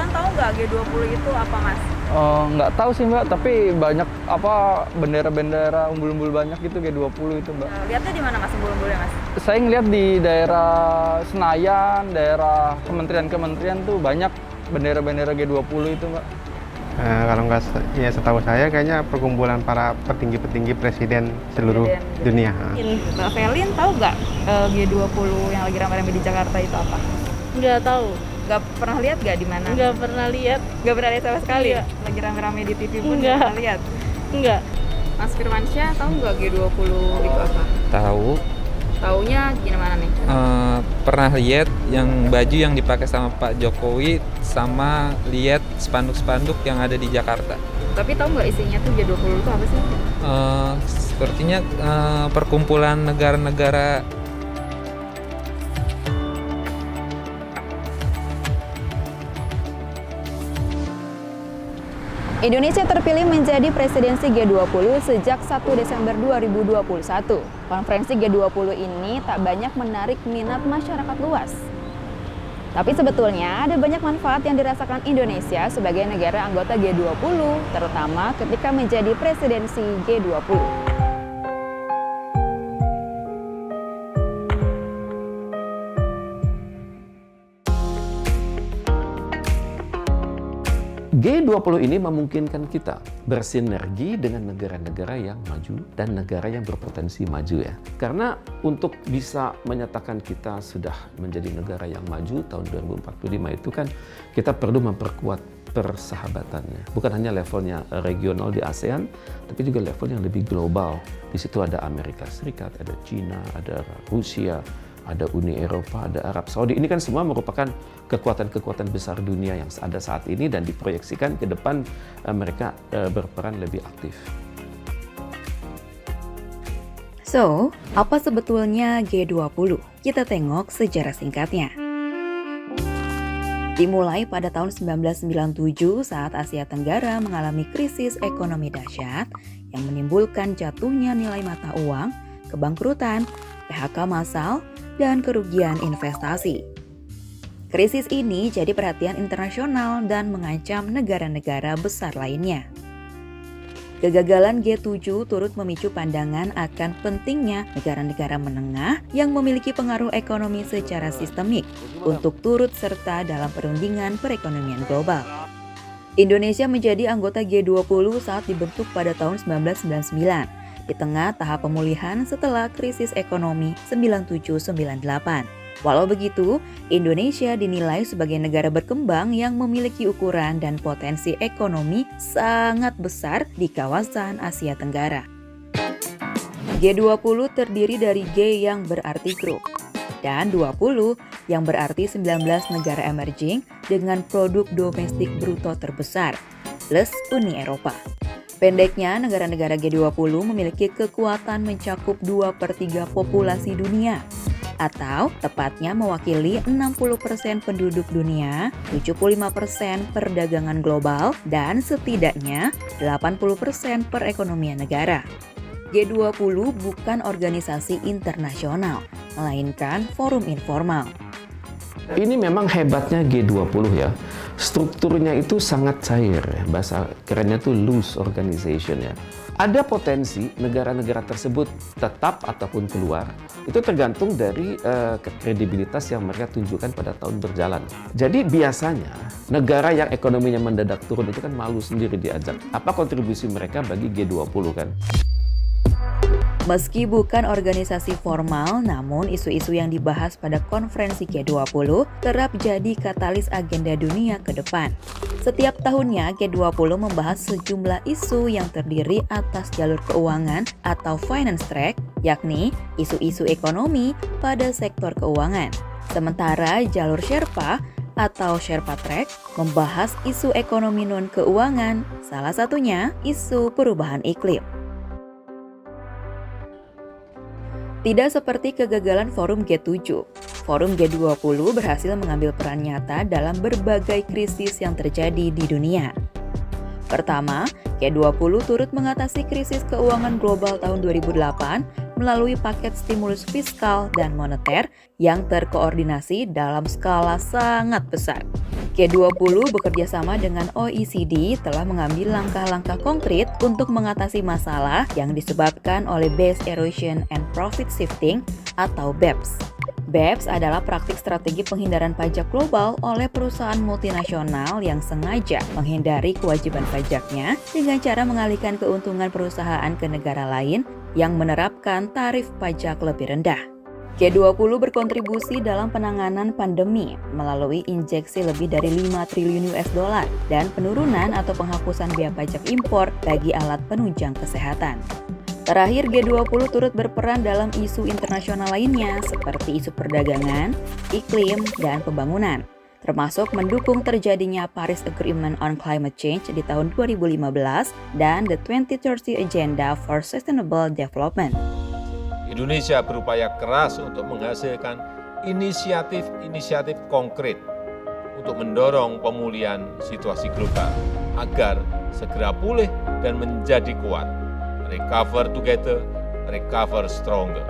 Kalian tahu nggak G20 itu apa, Mas? Nggak tahu sih Mbak, tapi banyak bendera-bendera umbul-umbul banyak gitu G20 itu Mbak. Lihatnya di mana, Mas, umbul-umbulnya, Mas? Saya ngeliat di daerah Senayan, daerah kementerian-kementerian tuh banyak bendera-bendera G20 itu Mbak. Kalau nggak, ya setahu saya kayaknya perkumpulan para petinggi-petinggi presiden seluruh dunia. Mbak Felin tahu nggak G20 yang lagi ramai-ramai di Jakarta itu apa? Nggak tahu. Nggak pernah lihat nggak di mana? Nggak pernah lihat. Nggak pernah lihat sama sekali? Iya. Lagi rame-rame di TV pun Nggak. nggak pernah lihat? Nggak. Mas Firmansyah tahu nggak G20 itu apa? Tahu. Taunya gimana nih? Pernah lihat yang baju yang dipakai sama Pak Jokowi, sama lihat spanduk-spanduk yang ada di Jakarta. Tapi tahu nggak isinya tuh G20 itu apa sih? Sepertinya perkumpulan negara-negara. Indonesia terpilih menjadi presidensi G20 sejak 1 Desember 2021. Konferensi G20 ini tak banyak menarik minat masyarakat luas. Tapi sebetulnya ada banyak manfaat yang dirasakan Indonesia sebagai negara anggota G20, terutama ketika menjadi presidensi G20. G20 ini memungkinkan kita bersinergi dengan negara-negara yang maju dan negara yang berpotensi maju ya. Karena untuk bisa menyatakan kita sudah menjadi negara yang maju tahun 2045 itu kan kita perlu memperkuat persahabatannya. Bukan hanya levelnya regional di ASEAN, tapi juga level yang lebih global. Di situ ada Amerika Serikat, ada China, ada Rusia, ada Uni Eropa, ada Arab Saudi. Ini kan semua merupakan kekuatan-kekuatan besar dunia yang ada saat ini dan diproyeksikan ke depan mereka berperan lebih aktif. So, apa sebetulnya G20? Kita tengok sejarah singkatnya. Dimulai pada tahun 1997 saat Asia Tenggara mengalami krisis ekonomi dahsyat yang menimbulkan jatuhnya nilai mata uang, kebangkrutan, PHK massal, dan kerugian investasi. Krisis ini jadi perhatian internasional dan mengancam negara-negara besar lainnya. Kegagalan G7 turut memicu pandangan akan pentingnya negara-negara menengah yang memiliki pengaruh ekonomi secara sistemik untuk turut serta dalam perundingan perekonomian global. Indonesia menjadi anggota G20 saat dibentuk pada tahun 1999. Di tengah tahap pemulihan setelah krisis ekonomi 97-98. Walau begitu, Indonesia dinilai sebagai negara berkembang yang memiliki ukuran dan potensi ekonomi sangat besar di kawasan Asia Tenggara. G20 terdiri dari G yang berarti grup, dan 20 yang berarti 19 negara emerging dengan produk domestik bruto terbesar, plus Uni Eropa. Pendeknya, negara-negara G20 memiliki kekuatan mencakup 2/3 populasi dunia, atau tepatnya mewakili 60% penduduk dunia, 75% perdagangan global, dan setidaknya 80% perekonomian negara. G20 bukan organisasi internasional, melainkan forum informal. Ini memang hebatnya G20 ya. Strukturnya itu sangat cair ya. Bahasa kerennya tuh loose organization ya. Ada potensi negara-negara tersebut tetap ataupun keluar. Itu tergantung dari kredibilitas yang mereka tunjukkan pada tahun berjalan. Jadi biasanya negara yang ekonominya mendadak turun itu kan malu sendiri diajak. Apa kontribusi mereka bagi G20 kan? Meski bukan organisasi formal, namun isu-isu yang dibahas pada konferensi G20 kerap jadi katalis agenda dunia ke depan. Setiap tahunnya, G20 membahas sejumlah isu yang terdiri atas jalur keuangan atau finance track, yakni isu-isu ekonomi pada sektor keuangan. Sementara jalur Sherpa atau Sherpa Track membahas isu ekonomi non-keuangan, salah satunya isu perubahan iklim. Tidak seperti kegagalan forum G7, forum G20 berhasil mengambil peran nyata dalam berbagai krisis yang terjadi di dunia. Pertama, G20 turut mengatasi krisis keuangan global tahun 2008 melalui paket stimulus fiskal dan moneter yang terkoordinasi dalam skala sangat besar. G20 bekerja sama dengan OECD telah mengambil langkah-langkah konkret untuk mengatasi masalah yang disebabkan oleh Base Erosion and Profit Shifting atau BEPS. BEPS adalah praktik strategi penghindaran pajak global oleh perusahaan multinasional yang sengaja menghindari kewajiban pajaknya dengan cara mengalihkan keuntungan perusahaan ke negara lain yang menerapkan tarif pajak lebih rendah. G20 berkontribusi dalam penanganan pandemi melalui injeksi lebih dari 5 triliun US dollar dan penurunan atau penghapusan bea pajak impor bagi alat penunjang kesehatan. Terakhir, G20 turut berperan dalam isu internasional lainnya seperti isu perdagangan, iklim, dan pembangunan, termasuk mendukung terjadinya Paris Agreement on Climate Change di tahun 2015 dan the 2030 Agenda for Sustainable Development. Indonesia berupaya keras untuk menghasilkan inisiatif-inisiatif konkret untuk mendorong pemulihan situasi global agar segera pulih dan menjadi kuat. Recover together, recover stronger.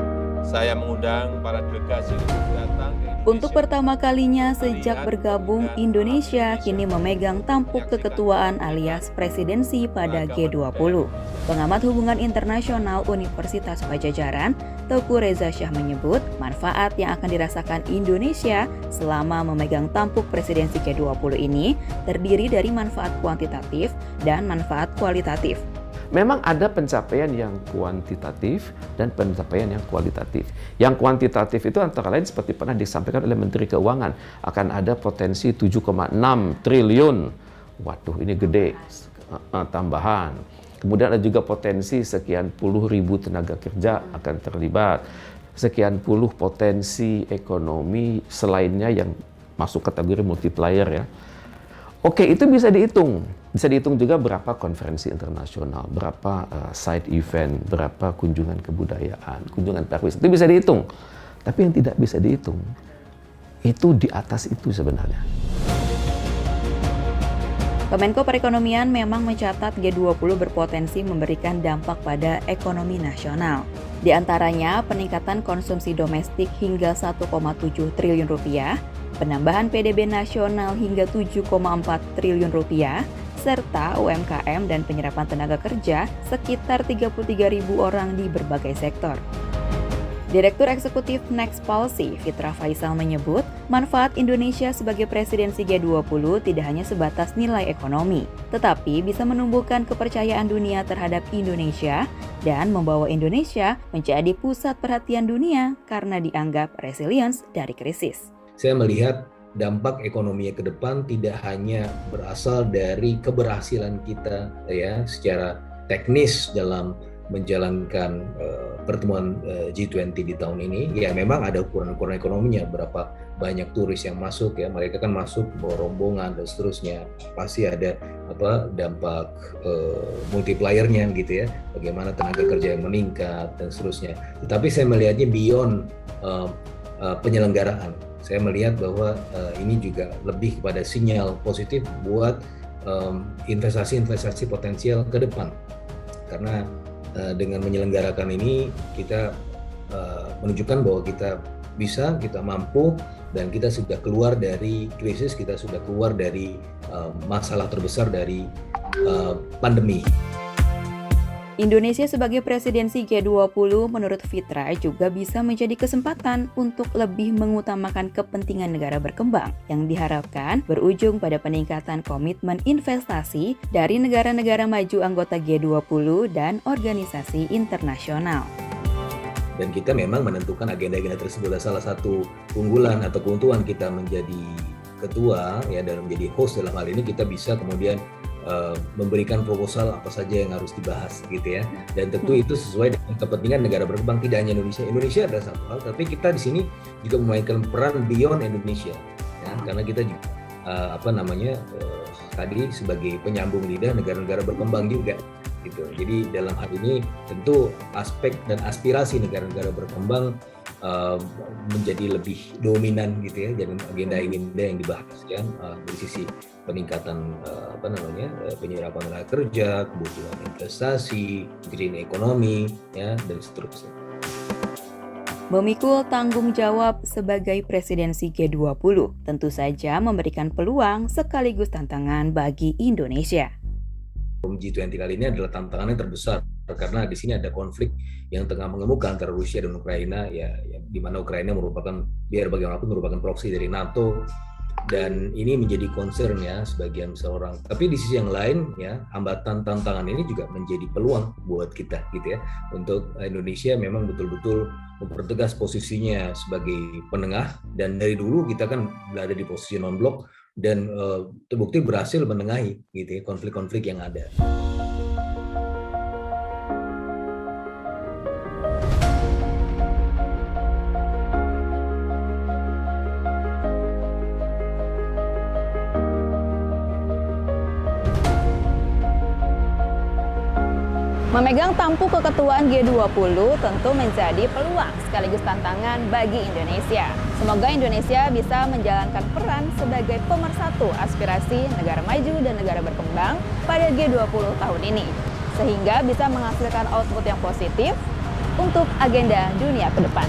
Saya mengundang para delegasi untuk datang ke Indonesia. Untuk pertama kalinya sejak bergabung, Indonesia kini memegang tampuk keketuaan alias presidensi pada G20. Pengamat hubungan internasional Universitas Padjadjaran, Teuku Reza Shah menyebut manfaat yang akan dirasakan Indonesia selama memegang tampuk presidensi G20 ini terdiri dari manfaat kuantitatif dan manfaat kualitatif. Memang ada pencapaian yang kuantitatif dan pencapaian yang kualitatif. Yang kuantitatif itu antara lain seperti pernah disampaikan oleh Menteri Keuangan, akan ada potensi 7,6 triliun. Waduh, ini gede tambahan. Kemudian ada juga potensi sekian puluh ribu tenaga kerja akan terlibat. Sekian puluh potensi ekonomi selainnya yang masuk kategori multiplier ya. Oke, itu bisa dihitung. Bisa dihitung juga berapa konferensi internasional, berapa side event, berapa kunjungan kebudayaan, kunjungan pariwisata. Itu bisa dihitung. Tapi yang tidak bisa dihitung, itu di atas itu sebenarnya. Kemenko Perekonomian memang mencatat G20 berpotensi memberikan dampak pada ekonomi nasional. Di antaranya peningkatan konsumsi domestik hingga 1,7 triliun rupiah, penambahan PDB nasional hingga 7,4 triliun rupiah, serta UMKM dan penyerapan tenaga kerja sekitar 33.000 orang di berbagai sektor. Direktur Eksekutif Next Policy, Fitra Faisal menyebut, manfaat Indonesia sebagai presidensi G20 tidak hanya sebatas nilai ekonomi, tetapi bisa menumbuhkan kepercayaan dunia terhadap Indonesia dan membawa Indonesia menjadi pusat perhatian dunia karena dianggap resilience dari krisis. Saya melihat dampak ekonominya ke depan tidak hanya berasal dari keberhasilan kita ya secara teknis dalam menjalankan pertemuan G20 di tahun ini. Ya memang ada ukuran-ukuran ekonominya, berapa banyak turis yang masuk ya, mereka kan masuk bawa rombongan dan seterusnya. Pasti ada dampak multipliernya gitu ya, bagaimana tenaga kerja yang meningkat dan seterusnya. Tetapi saya melihatnya beyond penyelenggaraan. Saya melihat bahwa ini juga lebih kepada sinyal positif buat investasi-investasi potensial ke depan. Karena dengan menyelenggarakan ini kita menunjukkan bahwa kita bisa, kita mampu, dan kita sudah keluar dari krisis, kita sudah keluar dari masalah terbesar dari pandemi. Indonesia sebagai presidensi G20 menurut Fitra juga bisa menjadi kesempatan untuk lebih mengutamakan kepentingan negara berkembang yang diharapkan berujung pada peningkatan komitmen investasi dari negara-negara maju anggota G20 dan organisasi internasional. Dan kita memang menentukan agenda-agenda tersebut. Salah satu keunggulan atau keuntungan kita menjadi ketua ya dan menjadi host dalam hal ini, kita bisa kemudian memberikan proposal apa saja yang harus dibahas gitu ya, dan tentu itu sesuai dengan kepentingan negara berkembang, tidak hanya Indonesia ada satu hal, tapi kita di sini juga memainkan peran beyond Indonesia ya, karena kita juga tadi sebagai penyambung lidah negara-negara berkembang juga gitu. Jadi dalam hal ini tentu aspek dan aspirasi negara-negara berkembang menjadi lebih dominan gitu ya, dan agenda-agenda yang dibahas ya, dari sisi peningkatan penyerapan tenaga kerja, kebutuhan investasi, green economy ya, dan seterusnya. Memikul tanggung jawab sebagai presidensi G20 tentu saja memberikan peluang sekaligus tantangan bagi Indonesia. G20 kali ini adalah tantangannya terbesar karena di sini ada konflik yang tengah mengemuka antara Rusia dan Ukraina, ya di mana Ukraina merupakan biar bagaimanapun merupakan proksi dari NATO, dan ini menjadi concern ya sebagian besar orang. Tapi di sisi yang lain ya, hambatan tantangan ini juga menjadi peluang buat kita gitu ya. Untuk Indonesia memang betul-betul mempertegas posisinya sebagai penengah, dan dari dulu kita kan berada di posisi non-blok dan terbukti berhasil menengahi gitu ya konflik-konflik yang ada. Memegang tampuk keketuaan G20 tentu menjadi peluang sekaligus tantangan bagi Indonesia. Semoga Indonesia bisa menjalankan peran sebagai pemersatu aspirasi negara maju dan negara berkembang pada G20 tahun ini, sehingga bisa menghasilkan output yang positif untuk agenda dunia ke depan.